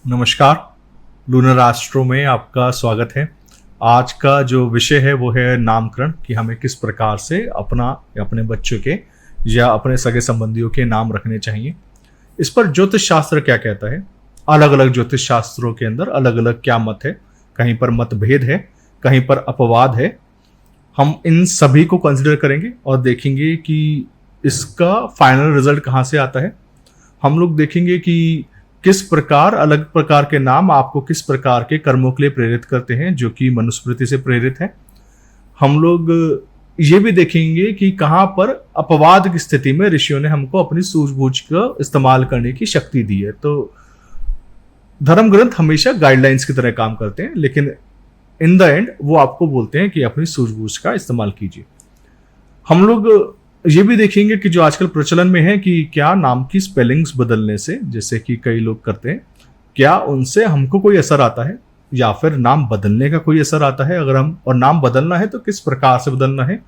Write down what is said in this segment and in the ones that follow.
नमस्कार। Lunar astro में आपका स्वागत है। आज का जो विषय है वो है नामकरण, कि हमें किस प्रकार से अपना या अपने बच्चों के या अपने सगे संबंधियों के नाम रखने चाहिए। इस पर ज्योतिष शास्त्र क्या कहता है, अलग अलग ज्योतिष शास्त्रों के अंदर अलग अलग क्या मत है, कहीं पर मतभेद है, कहीं पर अपवाद है। हम इन सभी को कंसिडर करेंगे और देखेंगे कि इसका फाइनल रिजल्ट कहाँ से आता है। हम लोग देखेंगे कि किस प्रकार अलग प्रकार के नाम आपको किस प्रकार के कर्मों के लिए प्रेरित करते हैं, जो कि मनुस्मृति से प्रेरित है। हम लोग ये भी देखेंगे कि कहाँ पर अपवाद की स्थिति में ऋषियों ने हमको अपनी सूझबूझ का इस्तेमाल करने की शक्ति दी है। तो धर्म ग्रंथ हमेशा गाइडलाइंस की तरह काम करते हैं, लेकिन इन द एंड वो आपको बोलते हैं कि अपनी सूझबूझ का इस्तेमाल कीजिए। हम लोग ये भी देखेंगे कि जो आजकल प्रचलन में है कि क्या नाम की स्पेलिंग्स बदलने से, जैसे कि कई लोग करते हैं, क्या उनसे हमको कोई असर आता है या फिर नाम बदलने का कोई असर आता है। अगर हम और नाम बदलना है तो किस प्रकार से बदलना है,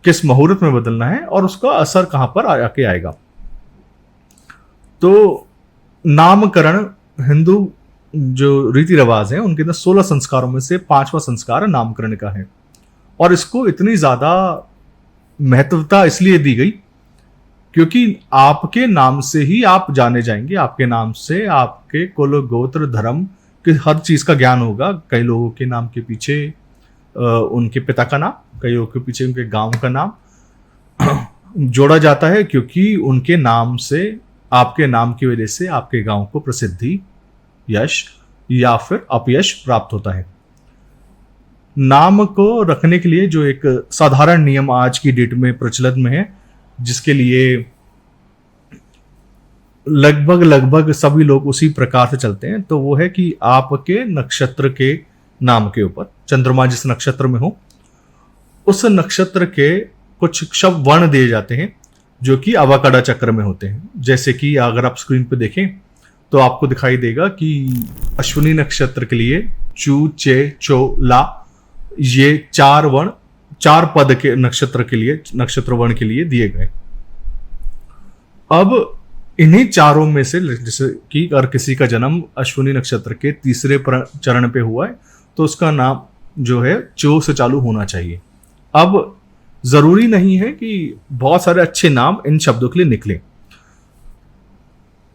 किस मुहूर्त में बदलना है और उसका असर कहां पर आके आएगा। तो नामकरण हिंदू जो रीति रिवाज है उनके अंदर 16 संस्कारों में से 5वां संस्कार नामकरण का है। और इसको इतनी ज्यादा महत्वता इसलिए दी गई क्योंकि आपके नाम से ही आप जाने जाएंगे, आपके नाम से आपके कुल गोत्र धर्म के हर चीज का ज्ञान होगा। कई लोगों के नाम के पीछे उनके पिता का नाम, कई लोगों के पीछे उनके गांव का नाम जोड़ा जाता है, क्योंकि उनके नाम से, आपके नाम की वजह से आपके गांव को प्रसिद्धि, यश या फिर अपयश प्राप्त होता है। नाम को रखने के लिए जो एक साधारण नियम आज की डेट में प्रचलित में है, जिसके लिए लगभग सभी लोग उसी प्रकार से चलते हैं, तो वो है कि आपके नक्षत्र के नाम के ऊपर, चंद्रमा जिस नक्षत्र में हो उस नक्षत्र के कुछ शब्द वर्ण दिए जाते हैं जो कि अवाकाड़ा चक्र में होते हैं। जैसे कि अगर आप स्क्रीन पे देखें तो आपको दिखाई देगा कि अश्विनी नक्षत्र के लिए चू, चे, चो, ला, ये 4 वर्ण 4 पद के नक्षत्र के लिए, नक्षत्र वर्ण के लिए दिए गए। अब इन्हीं चारों में से, जैसे कि अगर किसी का जन्म अश्विनी नक्षत्र के तीसरे चरण पे हुआ है तो उसका नाम जो है चो से चालू होना चाहिए। अब जरूरी नहीं है कि बहुत सारे अच्छे नाम इन शब्दों के लिए निकले।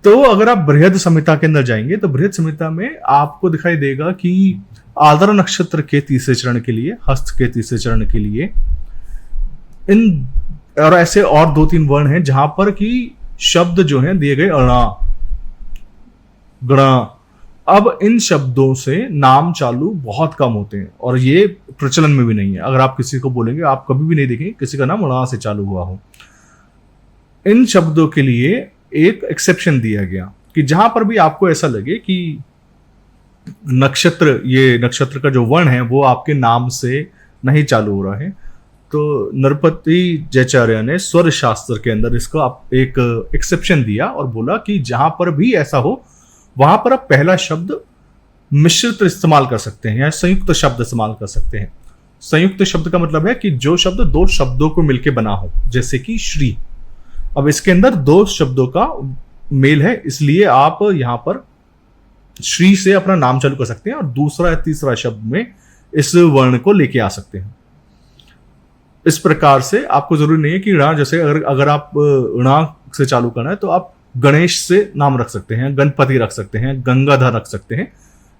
तो अगर आप बृहद संहिता के अंदर जाएंगे तो बृहद संहिता में आपको दिखाई देगा कि आर्द्रा नक्षत्र के तीसरे चरण के लिए, हस्त के तीसरे चरण के लिए इन और ऐसे और 2-3 वर्ण हैं जहां पर कि शब्द जो हैं दिए गए अणा, गणा। अब इन शब्दों से नाम चालू बहुत कम होते हैं और ये प्रचलन में भी नहीं है। अगर आप किसी को बोलेंगे, आप कभी भी नहीं देखेंगे किसी का नाम अणा से चालू हुआ हो। इन शब्दों के लिए एक एक्सेप्शन दिया गया कि जहां पर भी आपको ऐसा लगे कि नक्षत्र, ये नक्षत्र का जो वर्ण है वो आपके नाम से नहीं चालू हो रहा है, तो नरपति जयचार्य ने स्वर शास्त्र के अंदर इसको एक एक्सेप्शन दिया और बोला कि जहां पर भी ऐसा हो वहां पर आप पहला शब्द मिश्रित इस्तेमाल कर सकते हैं या संयुक्त शब्द इस्तेमाल कर सकते हैं। संयुक्त शब्द का मतलब है कि जो शब्द 2 शब्दों को मिलकर बना हो, जैसे कि श्री। अब इसके अंदर 2 शब्दों का मेल है, इसलिए आप यहां पर श्री से अपना नाम चालू कर सकते हैं और दूसरा या तीसरा शब्द में इस वर्ण को लेके आ सकते हैं। इस प्रकार से आपको जरूरी नहीं है कि णा, जैसे अगर आप णा से चालू करना है तो आप गणेश से नाम रख सकते हैं, गणपति रख सकते हैं, गंगाधर रख सकते हैं।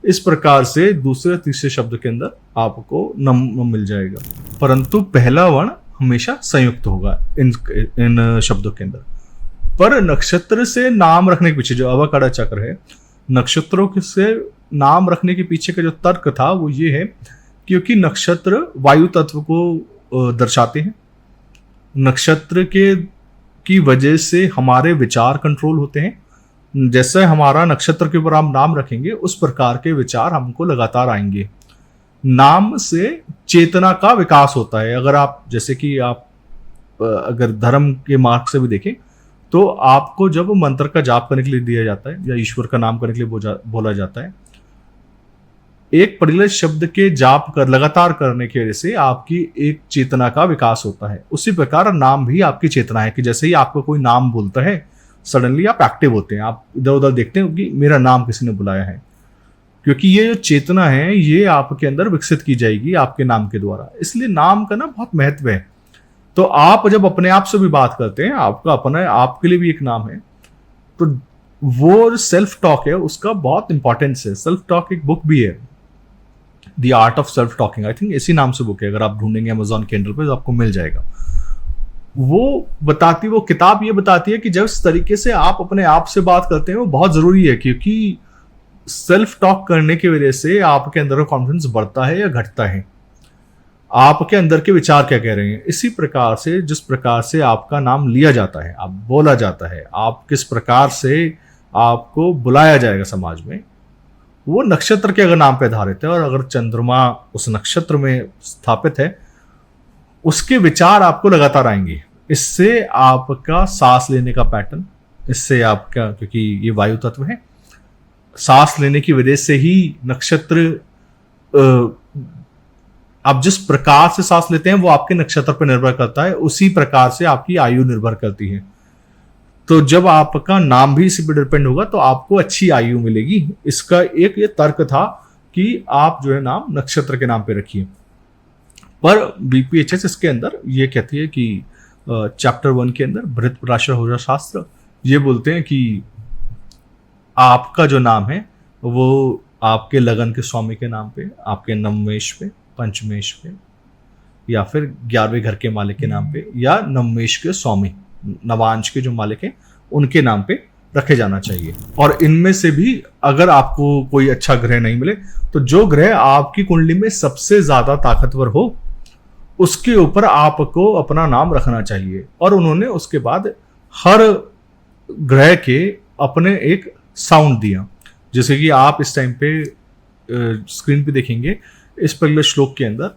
इस प्रकार से दूसरे तीसरे शब्द के अंदर आपको नम मिल जाएगा, परंतु पहला वर्ण हमेशा संयुक्त होगा इन शब्दों के अंदर। पर नक्षत्र से नाम रखने के पीछे जो अवाकाड़ा चक्र है, नक्षत्रों से नाम रखने के पीछे का जो तर्क था वो ये है क्योंकि नक्षत्र वायु तत्व को दर्शाते हैं। नक्षत्र की वजह से हमारे विचार कंट्रोल होते हैं। जैसे हमारा नक्षत्र के ऊपर आप नाम रखेंगे उस प्रकार के विचार हमको लगातार आएंगे। नाम से चेतना का विकास होता है। अगर आप, जैसे कि आप अगर धर्म के मार्ग से भी देखें तो आपको जब मंत्र का जाप करने के लिए दिया जाता है या ईश्वर का नाम करने के लिए बोला जाता है, एक परिलय शब्द के जाप कर लगातार करने की वजह से आपकी एक चेतना का विकास होता है। उसी प्रकार नाम भी आपकी चेतना है कि जैसे ही आपको कोई नाम बोलता है सडनली आप एक्टिव होते हैं, आप इधर उधर देखते हैं कि मेरा नाम किसी ने बुलाया है, क्योंकि ये जो चेतना है ये आपके अंदर विकसित की जाएगी आपके नाम के द्वारा। इसलिए नाम का ना बहुत महत्व है। तो आप जब अपने आप से भी बात करते हैं, आपका अपना आपके लिए भी एक नाम है, तो वो सेल्फ टॉक है उसका बहुत इंपॉर्टेंस है। सेल्फ टॉक एक बुक भी है, the art of self talking, I think इसी नाम से बुक है, अगर आप ढूंढेंगे अमेजॉन कैंडल पे तो आपको मिल जाएगा। वो किताब ये बताती है कि जब इस तरीके से आप अपने आप से बात करते हैं वो बहुत जरूरी है, क्योंकि सेल्फ टॉक करने की वजह से आपके अंदर का कॉन्फिडेंस बढ़ता है या घटता है, आपके अंदर के विचार क्या कह रहे हैं। इसी प्रकार से जिस प्रकार से आपका नाम लिया जाता है, आप बोला जाता है, आप किस प्रकार से आपको बुलाया जाएगा समाज में, वो नक्षत्र के अगर नाम पे आधारित है, और अगर चंद्रमा उस नक्षत्र में स्थापित है उसके विचार आपको लगातार आएंगे। इससे आपका सांस लेने का पैटर्न, इससे आपका, क्योंकि ये वायु तत्व है, सांस लेने की वजह से ही नक्षत्र, आप जिस प्रकार से सांस लेते हैं वो आपके नक्षत्र पर निर्भर करता है, उसी प्रकार से आपकी आयु निर्भर करती है। तो जब आपका नाम भी इसी पर डिपेंड होगा तो आपको अच्छी आयु मिलेगी। इसका एक ये तर्क था कि आप जो है नाम नक्षत्र के नाम पे रखिए। पर बीपीएचएस इसके अंदर ये कहती है कि चैप्टर 1 के अंदर बृहत पराशर होरा शास्त्र ये बोलते हैं कि आपका जो नाम है वो आपके लगन के स्वामी के नाम पे, आपके नवमेश पे, पंचमेश पे, या फिर 11वें घर के मालिक के नाम पे, या नवमेश के स्वामी, नवांश के जो मालिक हैं उनके नाम पे रखे जाना चाहिए। और इनमें से भी अगर आपको कोई अच्छा ग्रह नहीं मिले तो जो ग्रह आपकी कुंडली में सबसे ज्यादा ताकतवर हो उसके ऊपर आपको अपना नाम रखना चाहिए। और उन्होंने उसके बाद हर ग्रह के अपने एक साउंड दिया, जैसे कि आप इस टाइम पे स्क्रीन पे देखेंगे इस पहले श्लोक के अंदर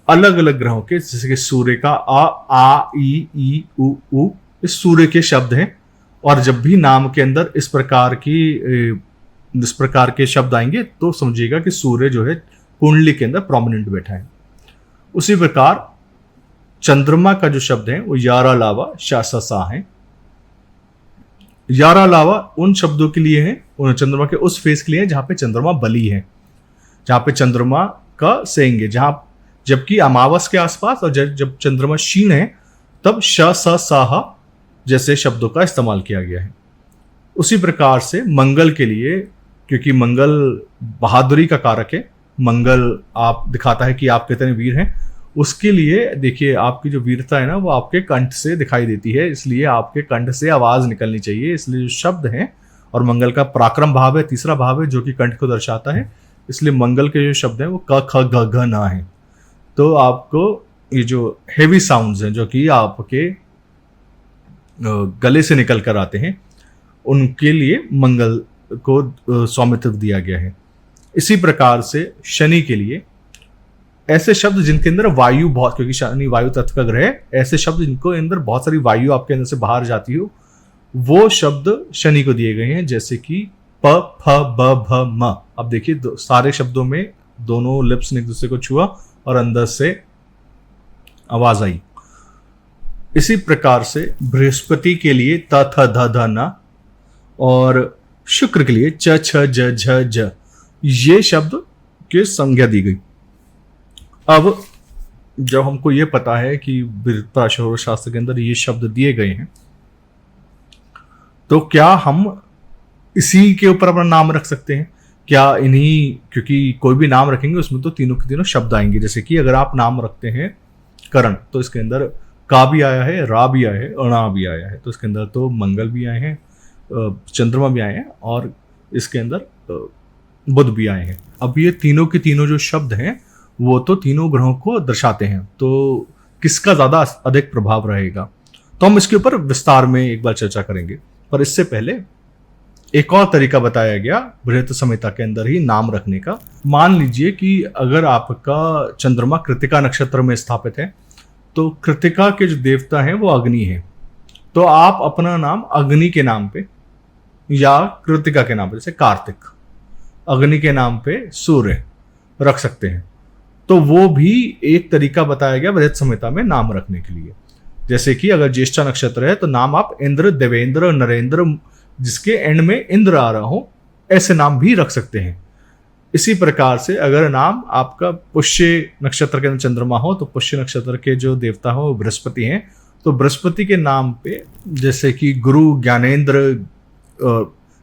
अलग अलग ग्रहों के, जैसे कि सूर्य का आ ई उ इस सूर्य के शब्द हैं। और जब भी नाम के अंदर इस प्रकार के शब्द आएंगे तो समझिएगा कि सूर्य जो है कुंडली के अंदर प्रोमिनेंट बैठा है। उसी प्रकार चंद्रमा का जो शब्द है वो यारा लावा शासा है। यारा लावा उन शब्दों के लिए है, उन चंद्रमा के उस फेस के लिए है जहां पे चंद्रमा बली है, जहां पे चंद्रमा का सेंग है, जहां जबकि अमावस के आसपास और जब चंद्रमा क्षीण है तब श स साह जैसे शब्दों का इस्तेमाल किया गया है। उसी प्रकार से मंगल के लिए, क्योंकि मंगल बहादुरी का कारक है, मंगल आप दिखाता है कि आप कितने वीर हैं, उसके लिए देखिए आपकी जो वीरता है ना वो आपके कंठ से दिखाई देती है, इसलिए आपके कंठ से आवाज निकलनी चाहिए। इसलिए जो शब्द हैं, और मंगल का पराक्रम भाव है, तीसरा भाव है जो कि कंठ को दर्शाता है, इसलिए मंगल के जो शब्द हैं वो क ख ग घ न है। तो आपको ये जो हेवी साउंड्स हैं जो कि आपके गले से निकल कर आते हैं उनके लिए मंगल को स्वामित्व दिया गया है। इसी प्रकार से शनि के लिए ऐसे शब्द जिनके अंदर वायु बहुत, क्योंकि शनि वायु तत्व का ग्रह है, ऐसे शब्द जिनको अंदर बहुत सारी वायु आपके अंदर से बाहर जाती हो वो शब्द शनि को दिए गए हैं, जैसे कि प फ ब भ म। अब देखिए सारे शब्दों में दोनों लिप्स ने एक दूसरे को छुआ और अंदर से आवाज आई। इसी प्रकार से बृहस्पति के लिए त थ ध ध न, और शुक्र के लिए च छ ज झ ज, ये शब्द की संज्ञा दी गई। अब जब हमको ये पता है कि पराशर शास्त्र के अंदर ये शब्द दिए गए हैं तो क्या हम इसी के ऊपर अपना नाम रख सकते हैं? क्या इन्हीं, क्योंकि कोई भी नाम रखेंगे उसमें तो तीनों के तीनों शब्द आएंगे। जैसे कि अगर आप नाम रखते हैं करण तो इसके अंदर का भी आया है, रा भी आया है, अणा भी आया है, तो इसके अंदर तो मंगल भी आए हैं, चंद्रमा भी आए हैं, और इसके अंदर बुध भी आए हैं। अब ये तीनों के तीनों जो शब्द हैं वो तो तीनों ग्रहों को दर्शाते हैं, तो किसका ज्यादा अधिक प्रभाव रहेगा तो हम इसके ऊपर विस्तार में एक बार चर्चा करेंगे। पर इससे पहले एक और तरीका बताया गया बृहत संहिता के अंदर ही नाम रखने का। मान लीजिए कि अगर आपका चंद्रमा कृतिका नक्षत्र में स्थापित है तो कृतिका के जो देवता हैं वो अग्नि है, तो आप अपना नाम अग्नि के नाम पे या कृतिका के नाम पे, जैसे कार्तिक, अग्नि के नाम पे सूर्य रख सकते हैं। तो वो भी एक तरीका बताया गया बृहत संहिता में नाम रखने के लिए। जैसे कि अगर ज्येष्ठा नक्षत्र है तो नाम आप इंद्र, देवेंद्र, नरेंद्र, जिसके एंड में इंद्र आ रहा हो, ऐसे नाम भी रख सकते हैं। इसी प्रकार से अगर नाम आपका पुष्य नक्षत्र के अंदर चंद्रमा हो तो पुष्य नक्षत्र के जो देवता हो वो बृहस्पति हैं, तो बृहस्पति के नाम पे जैसे कि गुरु, ज्ञानेंद्र,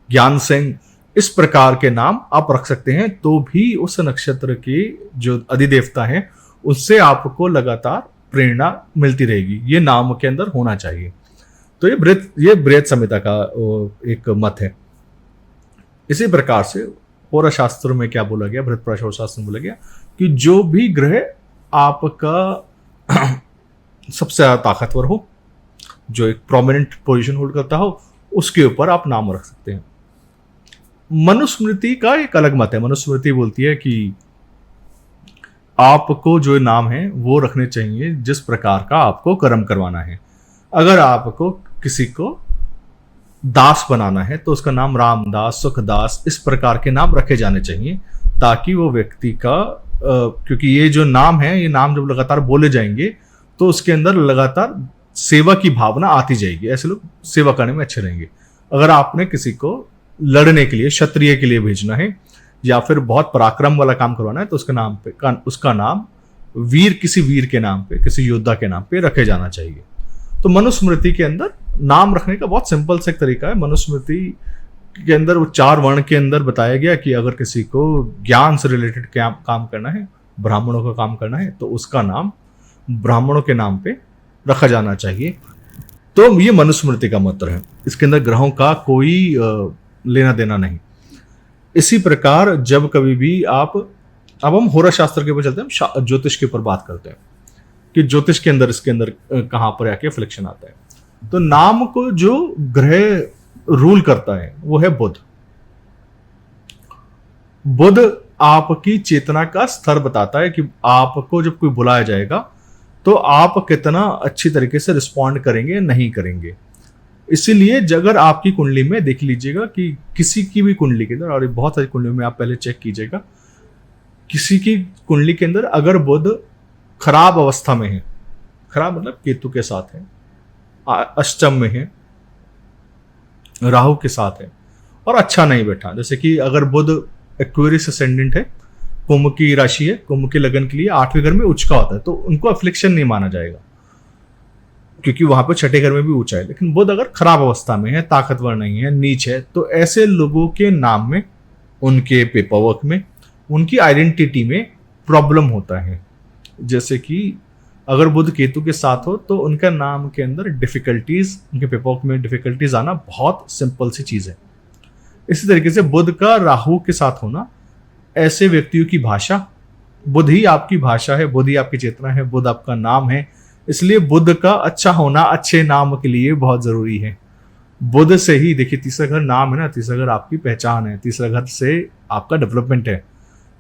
ज्ञान सिंह, इस प्रकार के नाम आप रख सकते हैं। तो भी उस नक्षत्र के जो अधिदेवता हैं उससे आपको लगातार प्रेरणा मिलती रहेगी। ये नाम के अंदर होना चाहिए। तो ये बृहत संहिता का एक मत है। इसी प्रकार से होरा शास्त्र में क्या बोला गया, बृहत पुराण शास्त्र में बोला गया कि जो भी ग्रह आपका सबसे ज्यादा ताकतवर हो, जो एक प्रोमिनेंट पोजीशन होल्ड करता हो, उसके ऊपर आप नाम रख सकते हैं। मनुस्मृति का एक अलग मत है। मनुस्मृति बोलती है कि आपको जो नाम है वो रखने चाहिए जिस प्रकार का आपको कर्म करवाना है। अगर आपको किसी को दास बनाना है तो उसका नाम रामदास, सुखदास, इस प्रकार के नाम रखे जाने चाहिए, ताकि वो व्यक्ति का क्योंकि ये जो नाम है, ये नाम जब लगातार बोले जाएंगे तो उसके अंदर लगातार सेवा की भावना आती जाएगी। ऐसे लोग सेवा करने में अच्छे रहेंगे। अगर आपने किसी को लड़ने के लिए, क्षत्रिय के लिए भेजना है या फिर बहुत पराक्रम वाला काम करवाना है तो उसका नाम वीर, किसी वीर के नाम पे, किसी योद्धा के नाम पे रखे जाना चाहिए। तो मनुस्मृति के अंदर नाम रखने का बहुत सिंपल सा एक तरीका है। मनुस्मृति के अंदर वो 4 वर्ण के अंदर बताया गया कि अगर किसी को ज्ञान से रिलेटेड काम करना है, ब्राह्मणों का काम करना है, तो उसका नाम ब्राह्मणों के नाम पे रखा जाना चाहिए। तो ये मनुस्मृति का मंत्र है। इसके अंदर ग्रहों का कोई लेना देना नहीं। इसी प्रकार जब कभी भी अब हम होरा शास्त्र के ऊपर चलते हैं, ज्योतिष के ऊपर बात करते हैं कि ज्योतिष के अंदर इसके अंदर कहां पर आके फ्लिक्शन आता है। तो नाम को जो ग्रह रूल करता है वो है बुध। बुध आपकी चेतना का स्तर बताता है कि आपको जब कोई बुलाया जाएगा तो आप कितना अच्छी तरीके से रिस्पॉन्ड करेंगे, नहीं करेंगे। इसीलिए अगर आपकी कुंडली में देख लीजिएगा कि किसी की भी कुंडली के अंदर, और बहुत सारी कुंडलियों में आप पहले चेक कीजिएगा, किसी की कुंडली के अंदर अगर बुध खराब अवस्था में है, खराब मतलब केतु के साथ है, अष्टम में है, राहु के साथ है और अच्छा नहीं बैठा, जैसे कि अगर बुध एक्वेरियस असेंडेंट है, कुंभ की राशि है, कुंभ के लगन के लिए 8वें घर में उच्च का होता है, तो उनको अफ्लिक्शन नहीं माना जाएगा क्योंकि वहां पर 6ठे घर में भी ऊंचा है। लेकिन बुध अगर खराब अवस्था में है, ताकतवर नहीं है, नीच है, तो ऐसे लोगों के नाम में, उनके पेपरवर्क में, उनकी आइडेंटिटी में प्रॉब्लम होता है। जैसे कि अगर बुध केतु के साथ हो तो उनका नाम के अंदर डिफिकल्टीज, उनके पेपरवर्क में डिफिकल्टीज आना बहुत सिंपल सी चीज है। इसी तरीके से बुध का राहु के साथ होना, ऐसे व्यक्तियों की भाषा, बुध ही आपकी भाषा है, बुध ही आपकी चेतना है, बुध आपका नाम है, इसलिए बुध का अच्छा होना अच्छे नाम के लिए बहुत जरूरी है। बुध से ही देखिए, तीसरा घर नाम है ना, तीसरा घर आपकी पहचान है, तीसरा घर से आपका डेवलपमेंट है।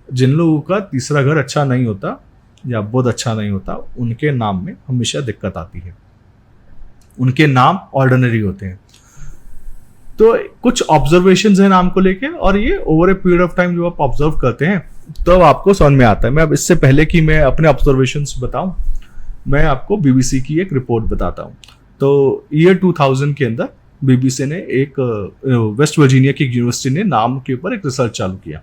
जिन लोगों का तीसरा घर अच्छा नहीं होता या बुध अच्छा नहीं होता, उनके नाम में हमेशा दिक्कत आती है, उनके नाम ऑर्डिनरी होते हैं। तो कुछ ऑब्जर्वेशंस हैं नाम को लेके, और ये over a period of time जो आप ऑब्जर्व करते हैं तो आपको समझ में आता है। मैं अब इससे पहले कि मैं अपने ऑब्जर्वेशंस बताऊं, मैं आपको बीबीसी की एक रिपोर्ट बताता हूं। तो ईयर 2000 के अंदर बीबीसी ने एक वेस्ट वर्जीनिया की यूनिवर्सिटी ने नाम के ऊपर एक रिसर्च चालू किया,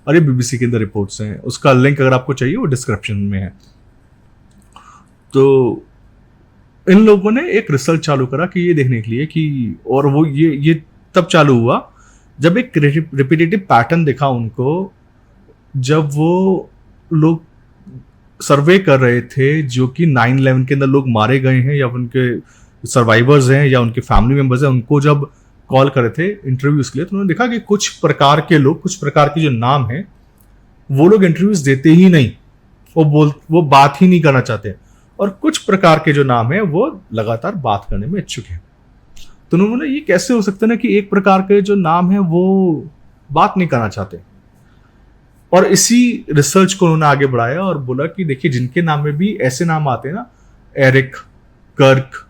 और ये बीबीसी के अंदर रिपोर्ट्स हैं, उसका लिंक अगर आपको चाहिए वो डिस्क्रिप्शन में है। तो इन लोगों ने एक रिसर्च चालू करा कि ये देखने के लिए कि, और वो ये तब चालू हुआ जब एक रिपीटेटिव पैटर्न दिखा उनको, जब वो लोग सर्वे कर रहे थे जो कि 9/11 के अंदर लोग मारे गए हैं या उनके सर्वाइवर्स हैं या उनके फैमिली मेंबर्स हैं, उनको जब कॉल करे थे इंटरव्यूज के लिए, तो उन्होंने देखा कि कुछ प्रकार के लोग, कुछ प्रकार के जो नाम है, वो लोग इंटरव्यूज देते ही नहीं, वो बात ही नहीं करना चाहते, और कुछ प्रकार के जो नाम है वो लगातार बात करने में इच्छुक है। तो उन्होंने ये कैसे हो सकता है ना कि एक प्रकार के जो नाम है वो बात नहीं करना चाहते, और इसी रिसर्च को उन्होंने आगे बढ़ाया और बोला कि देखिए, जिनके नाम में भी ऐसे नाम आते हैं ना, एरिक, कर्क,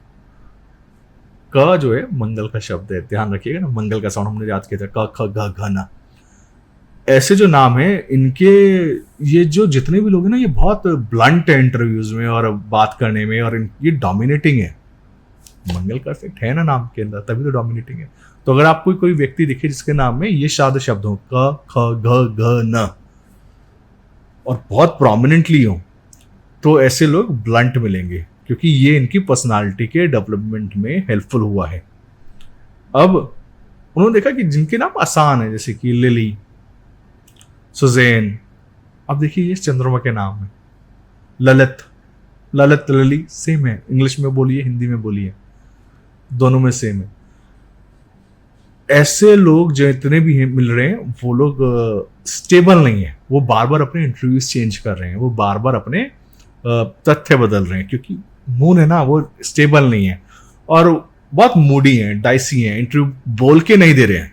क जो है मंगल का शब्द है, ध्यान रखिएगा ना, मंगल का साउंड हमने याद किया था, क ख घ घ न, ऐसे जो नाम है इनके, ये जो जितने भी लोग हैं ना, ये बहुत ब्लंट है इंटरव्यूज में और बात करने में, और ये डोमिनेटिंग है। मंगल का इफेक्ट है ना नाम के अंदर, तभी तो डोमिनेटिंग है। तो अगर आपको कोई व्यक्ति दिखे जिसके नाम में ये सादे शब्द हो, क ख घ घ न, और बहुत प्रोमिनेंटली हो, तो ऐसे लोग ब्लंट मिलेंगे, क्योंकि ये इनकी पर्सनालिटी के डेवलपमेंट में हेल्पफुल हुआ है। अब उन्होंने देखा कि जिनके नाम आसान है, जैसे कि लिली, सुजैन, अब देखिए ये चंद्रमा के नाम है। ललित, ललित लली सेम है, इंग्लिश में बोलिए हिंदी में बोलिए, दोनों में सेम है। ऐसे लोग जो इतने भी हैं मिल रहे हैं, वो लोग स्टेबल नहीं है, वो बार बार अपने इंटरव्यूज चेंज कर रहे हैं, वो बार बार अपने तथ्य बदल रहे हैं, क्योंकि मून है ना, वो स्टेबल नहीं है और बहुत मूडी है, डाइसी है, इंटरव्यू बोल के नहीं दे रहे हैं,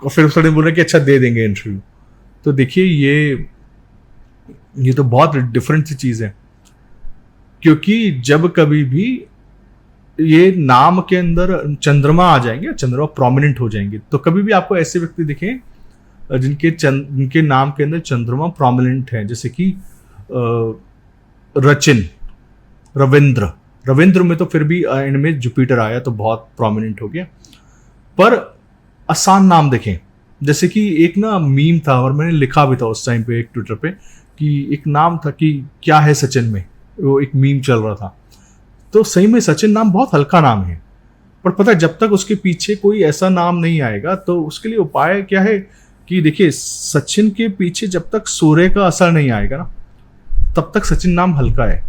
और फिर उसने बोल रहे कि अच्छा दे देंगे इंटरव्यू। तो देखिए ये तो बहुत डिफरेंट सी चीज है, क्योंकि जब कभी भी ये नाम के अंदर चंद्रमा आ जाएंगे, चंद्रमा प्रोमिनेंट हो जाएंगे, तो कभी भी आपको ऐसे व्यक्ति दिखें जिनके नाम के अंदर चंद्रमा प्रोमिनेंट है, जैसे कि रचिन, रविंद्र में तो फिर भी एंड में जुपिटर आया तो बहुत प्रोमिनेंट हो गया। पर आसान नाम देखें, जैसे कि एक ना मीम था और मैंने लिखा भी था उस टाइम पे एक ट्विटर पे, कि एक नाम था कि क्या है सचिन में, वो एक मीम चल रहा था। तो सही में सचिन नाम बहुत हल्का नाम है, पर पता है जब तक उसके पीछे कोई ऐसा नाम नहीं आएगा तो उसके लिए उपाय क्या है कि देखिए, सचिन के पीछे जब तक सूर्य का असर नहीं आएगा ना, तब तक सचिन नाम हल्का है।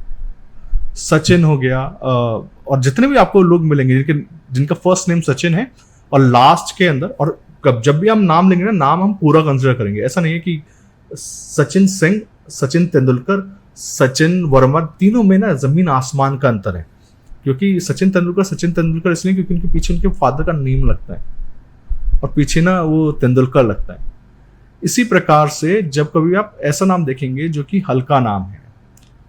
सचिन हो गया, और जितने भी आपको लोग मिलेंगे जिनका फर्स्ट नेम सचिन है और लास्ट के अंदर, और जब भी हम नाम लेंगे ना, नाम हम पूरा कंसिडर करेंगे। ऐसा नहीं है कि सचिन सिंह, सचिन तेंदुलकर, सचिन वर्मा, तीनों में ना जमीन आसमान का अंतर है। क्योंकि सचिन तेंदुलकर इसलिए क्योंकि उनके पीछे उनके फादर का नेम लगता है और पीछे ना वो तेंदुलकर लगता है। इसी प्रकार से जब कभी आप ऐसा नाम देखेंगे जो कि हल्का नाम है,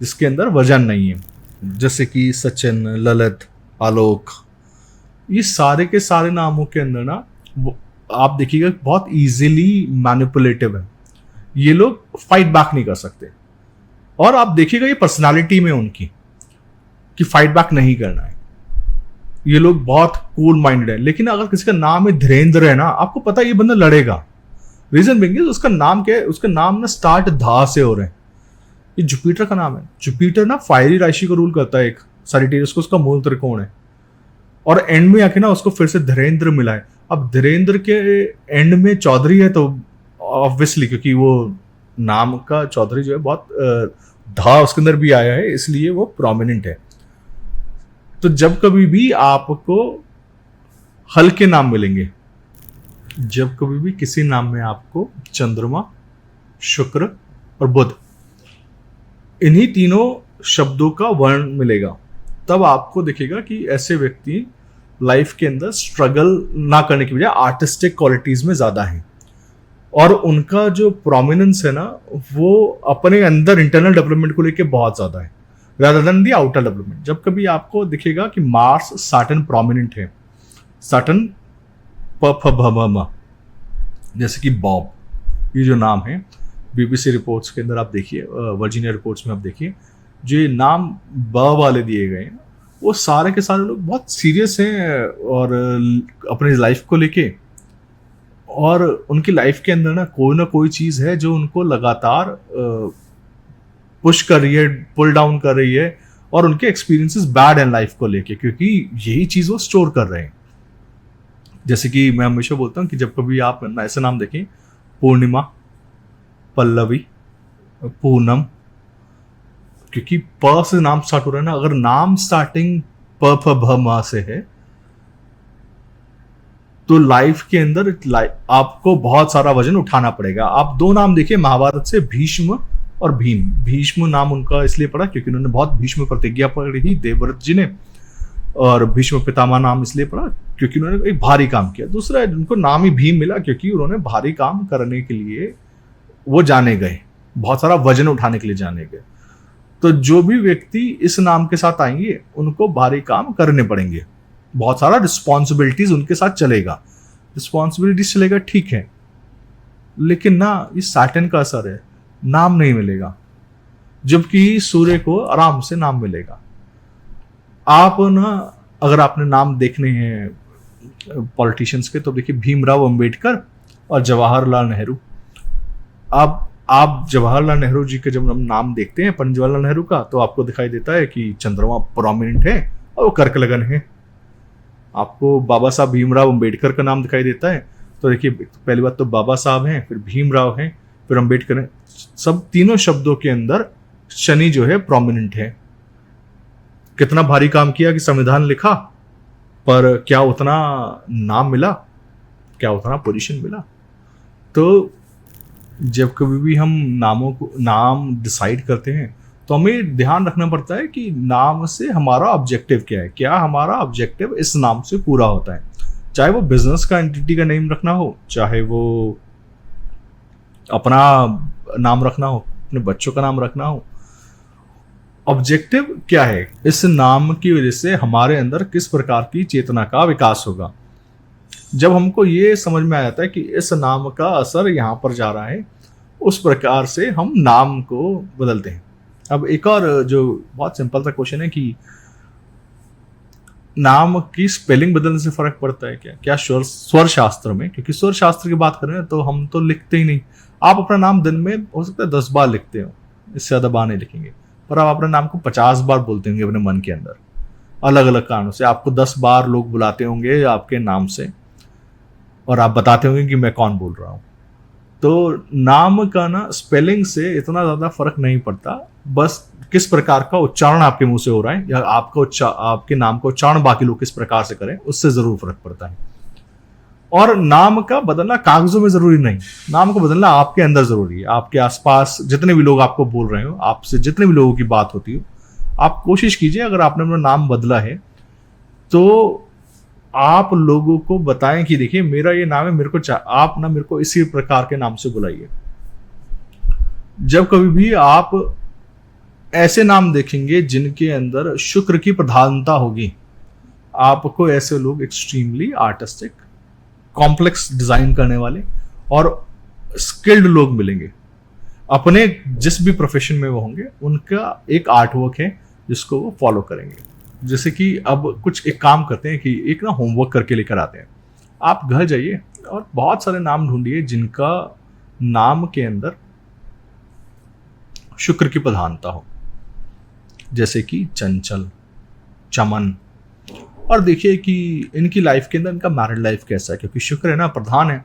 जिसके अंदर वजन नहीं है, जैसे कि सचिन, ललित, आलोक, ये सारे के सारे नामों के अंदर ना आप देखिएगा बहुत इजीली मैनिपुलेटिव है। ये लोग फाइट बैक नहीं कर सकते, और आप देखिएगा ये पर्सनालिटी में उनकी कि फाइट बैक नहीं करना है। ये लोग बहुत कूल माइंडेड है। लेकिन अगर किसी का नाम है धीरेन्द्र है ना, आपको पता है ये बंदा लड़ेगा। रीजन बेंगे उसका नाम क्या है, उसका नाम ना स्टार्ट धा से हो रहे हैं। ये जुपिटर का नाम है। जुपिटर ना फायरी राशि को रूल करता है, एक सजिटेरियस को, उसका मूल त्रिकोण है, और एंड में आके ना उसको फिर से धीरेन्द्र मिला है। अब धीरेन्द्र के एंड में चौधरी है, तो ऑब्वियसली क्योंकि वो नाम का चौधरी जो है बहुत धा उसके अंदर भी आया है, इसलिए वो प्रोमिनेंट है। तो जब कभी भी आपको हल्के नाम मिलेंगे, जब कभी भी किसी नाम में आपको चंद्रमा, शुक्र और बुध, इन्हीं तीनों शब्दों का वर्ण मिलेगा, तब आपको दिखेगा कि ऐसे व्यक्ति लाइफ के अंदर स्ट्रगल ना करने की बजाय आर्टिस्टिक क्वालिटीज में ज्यादा हैं, और उनका जो प्रोमिनेंस है ना, वो अपने अंदर इंटरनल डेवलपमेंट को लेके बहुत ज्यादा है rather than the outer development। जब कभी आपको दिखेगा कि मार्स सैटर्न प्रोमिनेंट है, सैटर्न प, जैसे कि बॉब, ये जो नाम है बीबीसी रिपोर्ट्स के अंदर आप देखिए, वर्जीनिया रिपोर्ट्स में आप देखिए, जो ये नाम ब वाले दिए गए हैं, वो सारे के सारे लोग बहुत सीरियस हैं और अपने लाइफ को लेके, और उनकी लाइफ के अंदर ना कोई चीज है जो उनको लगातार पुश कर रही है, पुल डाउन कर रही है, और उनके एक्सपीरियंसेस बैड है लाइफ को लेके, क्योंकि यही चीज वो स्टोर कर रहे हैं। जैसे कि मैं हमेशा बोलता हूँ कि जब कभी आप ऐसे नाम देखें, पूर्णिमा, पल्लवी, पूनम, क्योंकि प से नाम स्टार्ट हो रहा है ना, अगर नाम स्टार्टिंग प फ भ म से है, तो लाइफ के अंदर आपको बहुत सारा वजन उठाना पड़ेगा। आप दो नाम देखिए महाभारत से, भीष्म और भीम। भीष्म नाम उनका इसलिए पड़ा क्योंकि उन्होंने बहुत भीष्म प्रतिज्ञा पकड़ी थी देवव्रत जी ने, और भीष्म पितामह नाम इसलिए पड़ा क्योंकि उन्होंने एक भारी काम किया। दूसरा उनको नाम ही भीम मिला क्योंकि उन्होंने भारी काम करने के लिए वो जाने गए, बहुत सारा वजन उठाने के लिए जाने गए। तो जो भी व्यक्ति इस नाम के साथ आएंगे उनको भारी काम करने पड़ेंगे, बहुत सारा रिस्पॉन्सिबिलिटीज उनके साथ चलेगा। रिस्पॉन्सिबिलिटीज चलेगा, ठीक है, लेकिन ना ये सैटर्न का असर है, नाम नहीं मिलेगा, जबकि सूर्य को आराम से नाम मिलेगा। आप ना अगर आपने नाम देखने हैं पॉलिटिशियंस के, तो देखिए भीमराव अंबेडकर और जवाहरलाल नेहरू। आप जवाहरलाल नेहरू जी के जब हम नाम देखते हैं, पंडित जवाहरलाल नेहरू का, तो आपको दिखाई देता है कि चंद्रमा प्रोमिनेंट है और वो कर्क लगन है। आपको बाबा साहब भीमराव अंबेडकर का नाम दिखाई देता है, तो देखिए पहली बात तो बाबा साहब हैं, फिर भीमराव हैं, फिर अंबेडकर हैं। सब तीनों शब्दों के अंदर शनि जो है प्रोमिनेंट है। कितना भारी काम किया कि संविधान लिखा, पर क्या उतना नाम मिला, क्या उतना पोजीशन मिला? तो जब कभी भी हम नाम डिसाइड करते हैं, तो हमें ध्यान रखना पड़ता है कि नाम से हमारा ऑब्जेक्टिव क्या है, क्या हमारा ऑब्जेक्टिव इस नाम से पूरा होता है। चाहे वो बिजनेस का एंटिटी का नेम रखना हो, चाहे वो अपना नाम रखना हो, अपने बच्चों का नाम रखना हो, ऑब्जेक्टिव क्या है, इस नाम की वजह से हमारे अंदर किस प्रकार की चेतना का विकास होगा। जब हमको ये समझ में आ जाता है कि इस नाम का असर यहाँ पर जा रहा है, उस प्रकार से हम नाम को बदलते हैं। अब एक और जो बहुत सिंपल सा क्वेश्चन है कि नाम की स्पेलिंग बदलने से फर्क पड़ता है क्या? क्या स्वर शास्त्र में, क्योंकि स्वर शास्त्र की बात करें तो हम तो लिखते ही नहीं। आप अपना नाम दिन में हो सकता है 10 बार लिखते हो, इससे ज्यादा बार नहीं लिखेंगे, पर आप अपने नाम को 50 बार बोलते होंगे अपने मन के अंदर। अलग अलग कारणों से आपको 10 बार लोग बुलाते होंगे आपके नाम से, और आप बताते होंगे कि मैं कौन बोल रहा हूं। तो नाम का ना स्पेलिंग से इतना ज्यादा फर्क नहीं पड़ता, बस किस प्रकार का उच्चारण आपके मुंह से हो रहा है, या आपके नाम का उच्चारण बाकी लोग किस प्रकार से करें, उससे जरूर फर्क पड़ता है। और नाम का बदलना कागजों में जरूरी नहीं, नाम को बदलना आपके अंदर जरूरी है। आपके आसपास जितने भी लोग आपको बोल रहे हो, आपसे जितने भी लोगों की बात होती हो, आप कोशिश कीजिए अगर आपने अपना नाम बदला है तो आप लोगों को बताएं कि देखिए मेरा ये नाम है, आप ना मेरे को इसी प्रकार के नाम से बुलाइए। जब कभी भी आप ऐसे नाम देखेंगे जिनके अंदर शुक्र की प्रधानता होगी, आपको ऐसे लोग एक्सट्रीमली आर्टिस्टिक, कॉम्प्लेक्स डिजाइन करने वाले और स्किल्ड लोग मिलेंगे। अपने जिस भी प्रोफेशन में वो होंगे, उनका एक आर्ट वर्क है जिसको वो फॉलो करेंगे। जैसे कि अब कुछ एक काम करते हैं कि एक ना होमवर्क करके लेकर आते हैं। आप घर जाइए और बहुत सारे नाम ढूंढिए जिनका नाम के अंदर शुक्र की प्रधानता हो, जैसे कि चंचल, चमन। और देखिए कि इनकी लाइफ के अंदर इनका मैरिड लाइफ कैसा है, क्योंकि शुक्र है ना, प्रधान है।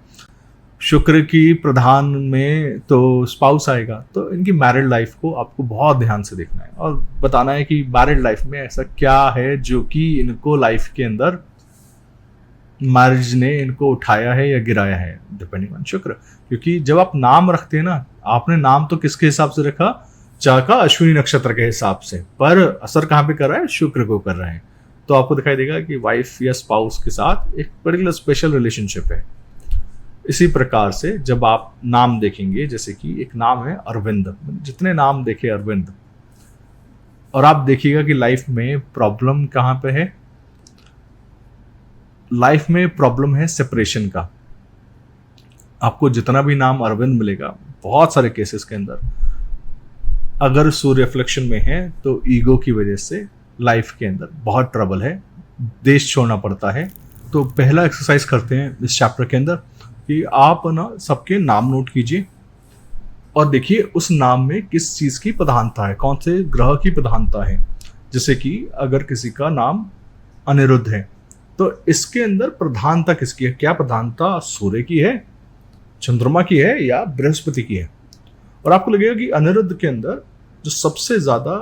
शुक्र की प्रधान में तो स्पाउस आएगा, तो इनकी मैरिड लाइफ को आपको बहुत ध्यान से देखना है और बताना है कि मैरिड लाइफ में ऐसा क्या है जो कि इनको लाइफ के अंदर मैरिज ने इनको उठाया है या गिराया है, डिपेंडिंग ऑन शुक्र। क्योंकि जब आप नाम रखते हैं ना, आपने नाम तो किसके हिसाब से रखा, चा का अश्विनी नक्षत्र के हिसाब से, पर असर कहाँ पे कर रहा है, शुक्र को कर रहा है। तो आपको दिखाई देगा कि वाइफ या स्पाउस के साथ एक पर्टिकुलर स्पेशल रिलेशनशिप है। इसी प्रकार से जब आप नाम देखेंगे, जैसे कि एक नाम है अरविंद, जितने नाम देखे अरविंद, और आप देखिएगा कि लाइफ में प्रॉब्लम कहाँ पे है, लाइफ में प्रॉब्लम है सेपरेशन का। आपको जितना भी नाम अरविंद मिलेगा, बहुत सारे केसेस के अंदर अगर सूर्य रिफ्लेक्शन में है तो ईगो की वजह से लाइफ के अंदर बहुत ट्रबल है, देश छोड़ना पड़ता है। तो पहला एक्सरसाइज करते हैं इस चैप्टर के अंदर कि आप ना सबके नाम नोट कीजिए और देखिए उस नाम में किस चीज की प्रधानता है, कौन से ग्रह की प्रधानता है। जैसे कि अगर किसी का नाम अनिरुद्ध है तो इसके अंदर प्रधानता किसकी है, क्या प्रधानता सूर्य की है, चंद्रमा की है या बृहस्पति की है। और आपको लगेगा कि अनिरुद्ध के अंदर जो सबसे ज्यादा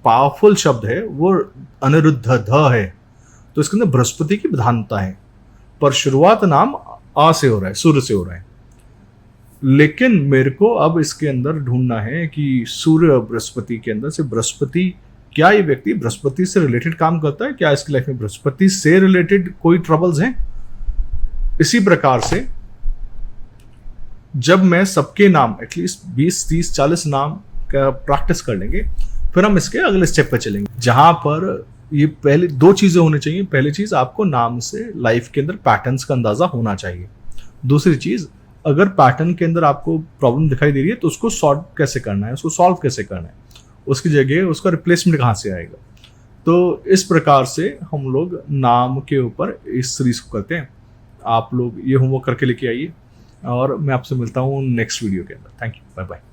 पावरफुल शब्द है वो अनिरुद्ध ध है, तो इसके अंदर बृहस्पति की प्रधानता है, पर शुरुआत नाम आ से हो रहा है, सूर्य से हो रहा है। लेकिन मेरे को अब इसके अंदर ढूंढना है कि सूर्य और बृहस्पति के अंदर से बृहस्पति, क्या ये व्यक्ति बृहस्पति से रिलेटेड काम करता है, क्या इसकी लाइफ में बृहस्पति से रिलेटेड कोई ट्रबल्स हैं। इसी प्रकार से जब मैं सबके नाम एटलीस्ट 20, 30, 40 नाम का प्रैक्टिस कर लेंगे, फिर हम इसके अगले स्टेप पे चलेंगे, जहां पर ये पहले 2 चीजें होनी चाहिए। पहली चीज, आपको नाम से लाइफ के अंदर पैटर्न्स का अंदाजा होना चाहिए। दूसरी चीज, अगर पैटर्न के अंदर आपको प्रॉब्लम दिखाई दे रही है तो उसको सॉर्ट कैसे करना है, उसको सॉल्व कैसे करना है, उसकी जगह उसका रिप्लेसमेंट कहाँ से आएगा। तो इस प्रकार से हम लोग नाम के ऊपर इस सीरीज को करते हैं। आप लोग ये होमवर्क करके लेके आइए और मैं आपसे मिलता हूँ नेक्स्ट वीडियो के अंदर। Thank you, bye bye.